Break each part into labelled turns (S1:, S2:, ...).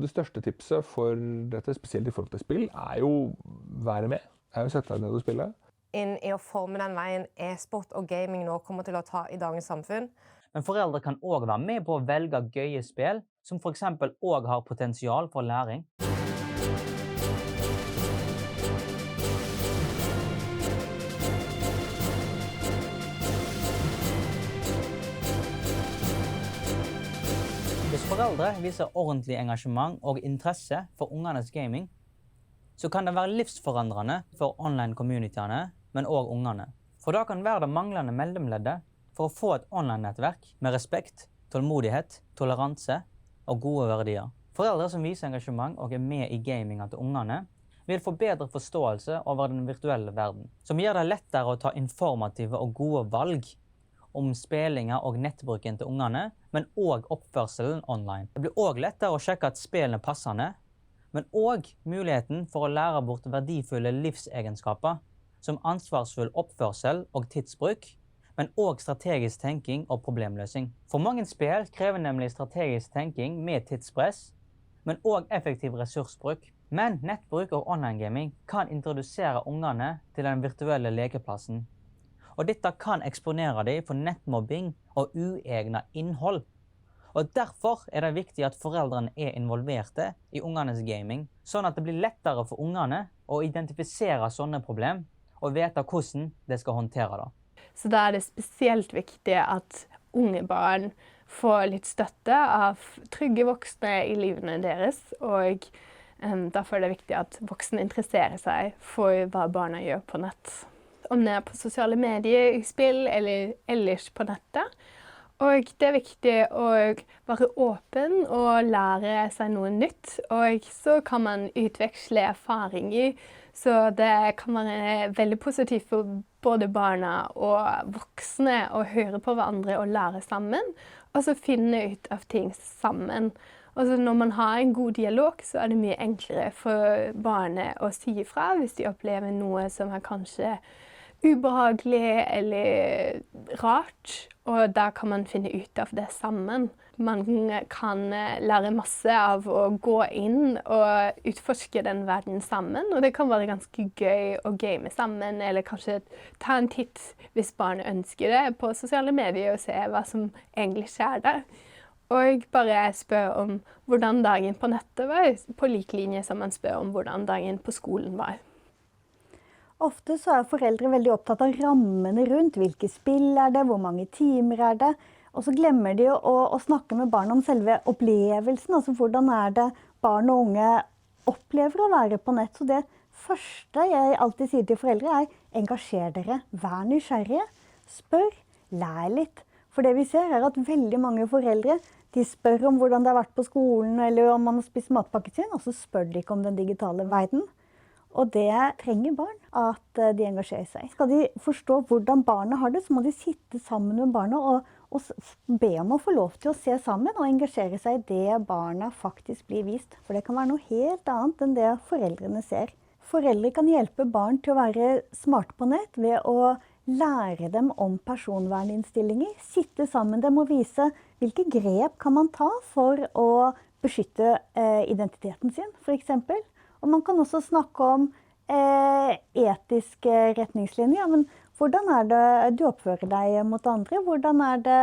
S1: av de største tipset for dette, spesielt i forhold til spill, jo være med. Jo sette deg ned og spille.
S2: Inn i å forme den veien e-sport og gaming nå kommer til å ta i dagens samfunn.
S3: Men foreldre kan også være med på å velge gøye spill, som for eksempel også har potensial for læring. Hvis foreldre viser ordentlig engasjement og interesse for ungenes gaming, så kan det være livsforandrende for online-communityene, men også ungene. For da kan være det manglende mellomleddet for å få et online-nettverk med respekt, tålmodighet, toleranse og gode verdier. Foreldre som viser engasjement og med i gaminga til ungene, vil få bedre forståelse over den virtuelle verden, som gjør det lettere å ta informative og gode valg om spillinger og nettbruken til ungene, men også oppførselen online. Det blir også lettere å sjekke at spillene er passende, men også muligheten for å lære bort verdifulle livsegenskaper, som ansvarsfull oppførsel og tidsbruk, men også strategisk tenking og problemløsning. For mange spill krever nemlig strategisk tenking med tidspress, men også effektiv ressursbruk. Men nettbruk og online-gaming kan introdusere ungene til den virtuelle lekeplassen. Og dette kan eksponere dem for nettmobbing og uegnet innhold. Og derfor det viktig at foreldrene involverte i ungenes gaming, sånn at det blir lettere for ungene å identifisere sånne problem og vite hvordan de skal håndtere det.
S4: Så da det spesielt viktig at unge barn får litt støtte av trygge voksne i livene deres, og derfor det viktig at voksne interesserer seg for hva barna gjør på nett. Om det på sosiale medier, i spill eller ellers på nettet. Og det viktig å være åpen og lære seg noe nytt, og så kan man utveksle erfaringer, så det kan være veldig positivt for både barna og voksne å høre på hverandre og lære sammen, og så finne ut av ting sammen. Og så når man har en god dialog, så det mye enklere for barnet å si ifra hvis de opplever noe som kanskje ubehagelig eller rart, og da kan man finne ut av det sammen. Man kan lære masse av å gå inn og utforske den verden sammen, og det kan være ganske gøy å game sammen, eller kanskje ta en titt hvis barnet ønsker det på sosiale medier og se hva som egentlig skjer der. Og bare spør om hvordan dagen på nettet var, på lik linje som man spør om hvordan dagen på skolen var.
S5: Ofte så foreldre veldig opptatt av rammene rundt, hvilke spill det, hvor mange timer det, og så glemmer de å snakke med barn om selve opplevelsen, altså hvordan det barn og unge opplever å være på nett. Så det første jeg alltid sier til foreldre engasjer dere, vær nysgjerrige, spør, lær litt. For det vi ser at veldig mange foreldre, de spør om hvordan det har vært på skolen, eller om man har spist matpakken sin, og så spør de ikke om den digitale verden. Og det trenger barn, at de engasjerer seg. Skal de forstå hvordan barna har det, så må de sitte sammen med barna og be om å få lov til å se sammen og engasjere seg i det barna faktisk blir vist. For det kan være noe helt annet enn det foreldrene ser. Foreldre kan hjelpe barn til å være smarte på nett ved å lære dem om personverninnstillinger, sitte sammen med dem og vise hvilke grep kan man ta for å beskytte identiteten sin, for eksempel. Og man kan også snakke om etiske retningslinjer. Men hvordan det du oppfører deg mot andre? Hvordan det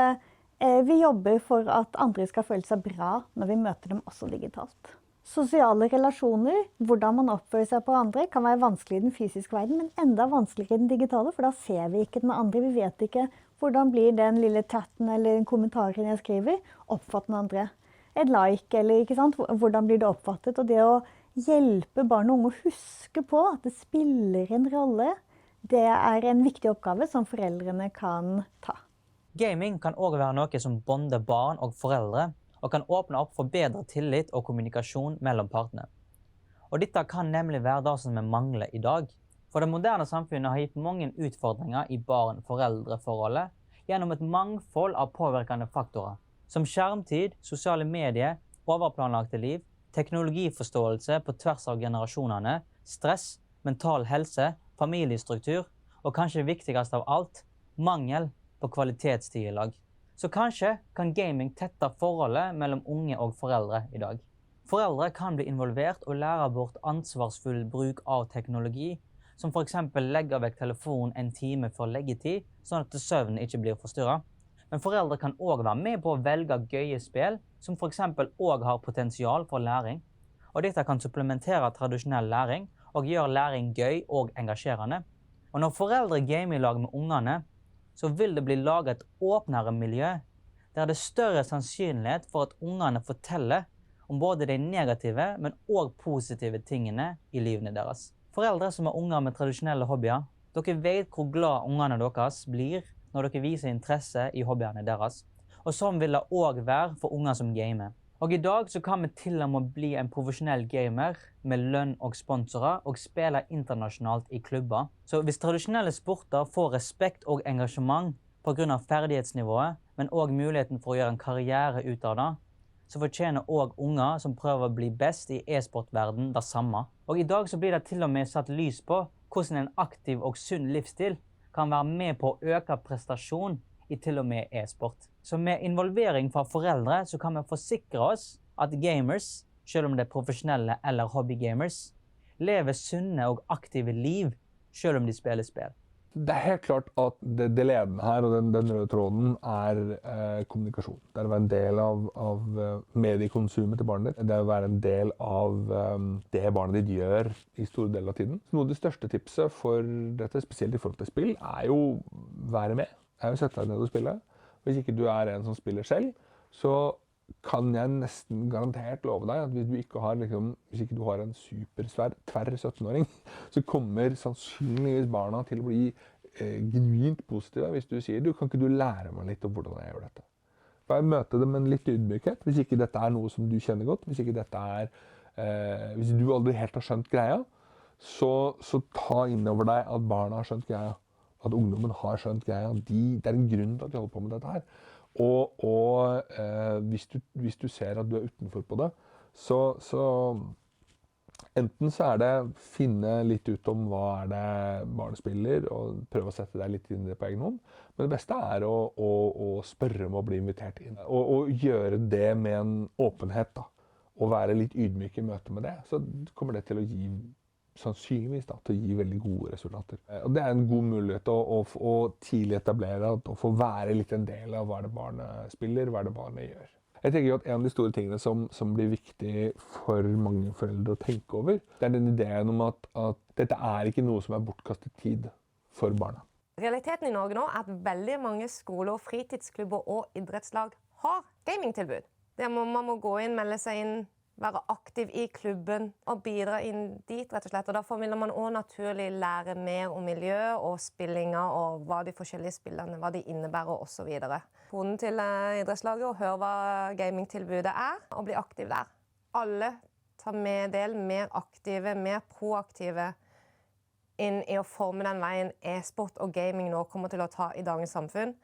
S5: vi jobber for at andre skal føle seg bra når vi møter dem også digitalt? Sosiale relasjoner, hvordan man oppfører seg på andre, kan være vanskelig i den fysiske verden, men enda vanskeligere i den digitale, for da ser vi ikke den andre. Vi vet ikke hvordan blir den lille chatten eller den kommentaren jeg skriver, oppfattet den andre. Et like, eller ikke sant? Hvordan blir det oppfattet? Og det å hjelpe barn og unge å huske på at det spiller en rolle, det en viktig oppgave som foreldrene kan ta.
S3: Gaming kan også være noe som bonder barn og foreldre, og kan åpne opp for bedre tillit og kommunikasjon mellom partene. Og dette kan nemlig være det som mangler i dag. For det moderne samfunnet har gitt mange utfordringer i barn-foreldre-forholdet gjennom et mangfold av påvirkende faktorer, som skjermtid, sosiale medier, overplanlagte liv, teknologiforståelse på tvers av generasjonene, stress, mental helse, familiestruktur, og kanskje viktigst av alt, mangel på kvalitetstid i lag. Så kanskje kan gaming tette forholdet mellom unge og foreldre i dag. Foreldre kan bli involvert og lære bort ansvarsfull bruk av teknologi, som for eksempel legger vekk telefonen en time før leggetid, sånn at søvnen ikke blir forstyrret. Men foreldre kan også være med på å velge gøye spill, som for eksempel også har potensial for læring. Og dette kan supplementere tradisjonell læring, og gjøre læring gøy og engasjerende. Og når foreldre gamer i lag med ungene, så vil det bli laget et åpnere miljø, der det er større sannsynlighet for at ungene forteller om både de negative, men også positive tingene i livene deres. Foreldre som har unger med tradisjonelle hobbyer, dere vet hvor glad ungene deres blir når dere viser interesse i hobbyene deres. Og sånn vil det også være for unger som gamer. Og i dag så kan vi til og med bli en profesjonell gamer med lønn og sponsorer og spille internasjonalt i klubber. Så hvis tradisjonelle sporter får respekt og engasjement på grunn av ferdighetsnivået, men også muligheten for å gjøre en karriere ut av det, så fortjener også unger som prøver å bli best i e-sportverden det samme. Og i dag så blir det til og med satt lys på hvordan en aktiv og sunn livsstil kan være med på å øke prestasjon i til og med e-sport. Så med involvering fra foreldre så kan vi forsikre oss at gamers, selv om det er profesjonelle eller hobbygamers, lever sunne og aktive liv, selv om de spiller spill.
S1: Det er helt klart at det ledende her, og den røde tråden, er kommunikasjon. Det er å være en del av mediekonsumet til barnet ditt. Det er å være en del av det barnet ditt gjør i store deler av tiden. Så noe av det største tipset for dette, spesielt i forhold til spill, er jo være med. Er jo sette deg ned og spille. Hvis ikke du er en som spiller selv, så kan jeg nesten garantert love deg at hvis ikke du har en supersvær, tverr 17-åring, så kommer sannsynligvis barna til å bli genuint positive hvis du sier kan ikke du lære meg litt om hvordan jeg gjør dette. Bare møte det med en litt ydmykhet, hvis ikke dette er noe som du kjenner godt, hvis du aldri helt har skjønt greia, så ta inn over deg at barna har skjønt greia. At ungdommen har skjønt greia. Det er en grunn til at de holder på med dette her. Og hvis du ser at du er utenfor på det, så enten så er det finne litt ut om hva er det barnet spiller, og prøve å sette deg litt inn i det på egen hånd. Men det beste er å spørre om å bli invitert inn. Og gjøre det med en åpenhet, da. Og være litt ydmyk i møte med det. Så kommer det til å gi sannsynligvis til å gi veldig gode resultater. Og det er en god mulighet å tidlig etablere og få være litt en del av hva det barnet spiller, hva det barnet gjør. Jeg tenker at en av de store tingene som blir viktig for mange foreldre å tenke over, det er den ideen om at dette er ikke noe som er bortkastet tid for barna.
S2: Realiteten i Norge nå er at veldig mange skoler, fritidsklubber og idrettslag har gamingtilbud. Man må gå inn, melde seg inn, være aktiv i klubben og bidra inn dit, rett og slett. Og derfor vil man også naturlig lære mer om miljø og spillinger og hva de forskjellige spillene, hva de innebærer og så videre. Koden til idrettslaget og høre hva gamingtilbudet er, og bli aktiv der. Alle tar med del, mer aktive, mer proaktive inn i å forme den veien e-sport og gaming nå kommer til å ta i dagens samfunn.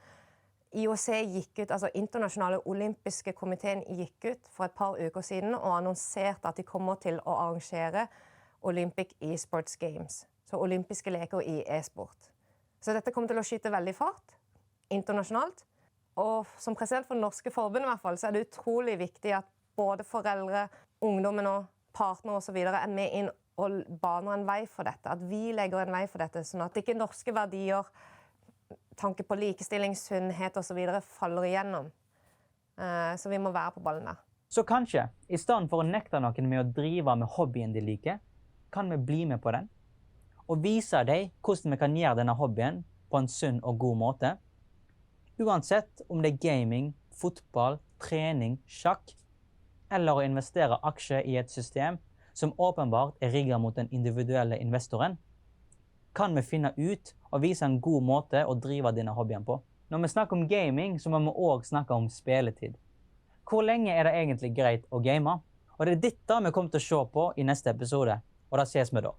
S2: IOC gikk ut, altså Internasjonale olympiske komiteen gikk ut for et par uker siden og annonserte at de kommer til å arrangere Olympic e-sports games. Så olympiske leker i e-sport. Så dette kommer til å skyte veldig fart internasjonalt. Og som president for Norske Forbund i hvert fall, så er det utrolig viktig at både foreldre, ungdommen og partner og så videre er med inn og baner en vei for dette. At vi legger en vei for dette, sånn at ikke norske verdier, tanke på likestilling, sunnhet og så videre faller igjennom. Så vi må være på ballen der.
S3: Så kanskje, i stedet for å nekte noen med å drive med hobbyen de liker, kan vi bli med på den, og vise dem hvordan vi kan gjøre denne hobbyen på en sunn og god måte. Uansett om det er gaming, fotball, trening, sjakk, eller å investere aksjer i et system som åpenbart er rigget mot den individuelle investoren, kan vi finne ut og vise en god måte å drive denne hobbyen på. Når vi snakker om gaming, så må vi også snakke om spilletid. Hvor lenge er det egentlig greit å game? Og det er dette vi kommer til å se på i neste episode, og da ses vi da.